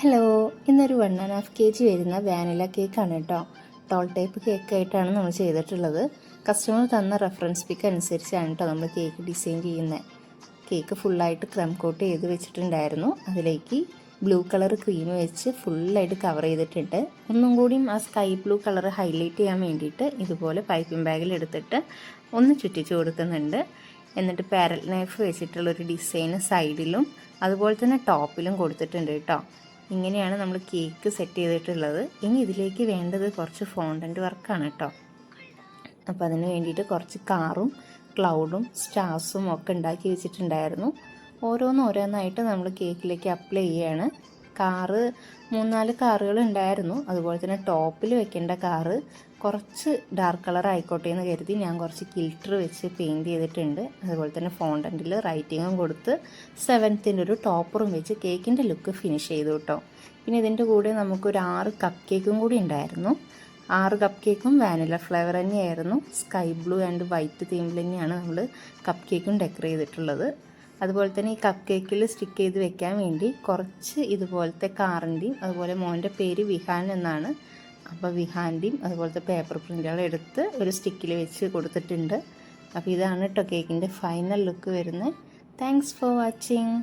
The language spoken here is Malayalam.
ഹലോ, ഇന്നൊരു 1.5 kg വരുന്ന വാനില കേക്കാണ് കേട്ടോ. ടോൾ ടൈപ്പ് കേക്കായിട്ടാണ് നമ്മൾ ചെയ്തിട്ടുള്ളത്. കസ്റ്റമർ തന്ന റെഫറൻസ് പിക്ക് അനുസരിച്ചാണ് കേട്ടോ നമ്മൾ കേക്ക് ഡിസൈൻ ചെയ്യുന്നത്. കേക്ക് ഫുള്ളായിട്ട് ക്രം കോട്ട് ചെയ്ത് വെച്ചിട്ടുണ്ടായിരുന്നു. അതിലേക്ക് ബ്ലൂ കളർ ക്രീം വെച്ച് ഫുള്ളായിട്ട് കവർ ചെയ്തിട്ടുണ്ട്. ഒന്നും കൂടിയും ആ സ്കൈ ബ്ലൂ കളർ ഹൈലൈറ്റ് ചെയ്യാൻ വേണ്ടിയിട്ട് ഇതുപോലെ പൈപ്പിംഗ് ബാഗിൽ എടുത്തിട്ട് ഒന്ന് ചുറ്റിച്ച് കൊടുക്കുന്നുണ്ട്. എന്നിട്ട് പാരൽ നൈഫ് വെച്ചിട്ടുള്ളൊരു ഡിസൈൻ സൈഡിലും അതുപോലെ തന്നെ ടോപ്പിലും കൊടുത്തിട്ടുണ്ട് കേട്ടോ. ഇങ്ങനെയാണ് നമ്മൾ കേക്ക് സെറ്റ് ചെയ്തിട്ടുള്ളത്. ഇനി ഇതിലേക്ക് വേണ്ടത് കുറച്ച് ഫോണ്ടൻറ്റ് വർക്കാണ് കേട്ടോ. അപ്പോൾ അതിന് വേണ്ടിയിട്ട് കുറച്ച് കാറും ക്ലൗഡും സ്റ്റാർസും ഒക്കെ ഉണ്ടാക്കി വെച്ചിട്ടുണ്ടായിരുന്നു. ഓരോന്നായിട്ട് നമ്മൾ കേക്കിലേക്ക് അപ്ലൈ ചെയ്യുകയാണ്. കാറ് 3-4 കാറുകൾ ഉണ്ടായിരുന്നു. അതുപോലെ തന്നെ ടോപ്പിൽ വെക്കേണ്ട കാറ് കുറച്ച് ഡാർക്ക് കളർ ആയിക്കോട്ടെ എന്ന് കരുതി ഞാൻ കുറച്ച് ഗിൽറ്റർ വെച്ച് പെയിൻറ്റ് ചെയ്തിട്ടുണ്ട്. അതുപോലെ തന്നെ ഫോണ്ടൻറ്റിൽ റൈറ്റിങ്ങും കൊടുത്ത് 7th ഒരു ടോപ്പറും വെച്ച് കേക്കിൻ്റെ ലുക്ക് ഫിനിഷ് ചെയ്തു കേട്ടോ. പിന്നെ ഇതിൻ്റെ കൂടെ നമുക്കൊരു 6 കപ്പ് കേക്കും കൂടി ഉണ്ടായിരുന്നു. 6 കപ്പ് കേക്കും വാനില ഫ്ലേവർ തന്നെയായിരുന്നു. സ്കൈ ബ്ലൂ ആൻഡ് വൈറ്റ് തീമിൽ തന്നെയാണ് നമ്മൾ കപ്പ് കേക്കും ഡെക്കറേറ്റ് ചെയ്തിട്ടുള്ളത്. അതുപോലെ തന്നെ ഈ കപ്പ് കേക്കിൽ സ്റ്റിക്ക് ചെയ്ത് വെക്കാൻ വേണ്ടി കുറച്ച് ഇതുപോലത്തെ കാറിൻ്റെയും അതുപോലെ മോൻ്റെ പേര് വിഹാൻ എന്നാണ്. അപ്പോൾ വിഹാൻ്റെയും അതുപോലത്തെ പേപ്പർ പ്രിൻ്റുകൾ എടുത്ത് ഒരു സ്റ്റിക്കിൽ വെച്ച് കൊടുത്തിട്ടുണ്ട്. അപ്പോൾ ഇതാണ് കേട്ടോ കേക്കിൻ്റെ ഫൈനൽ ലുക്ക് വരുന്നത്. Thanks for watching.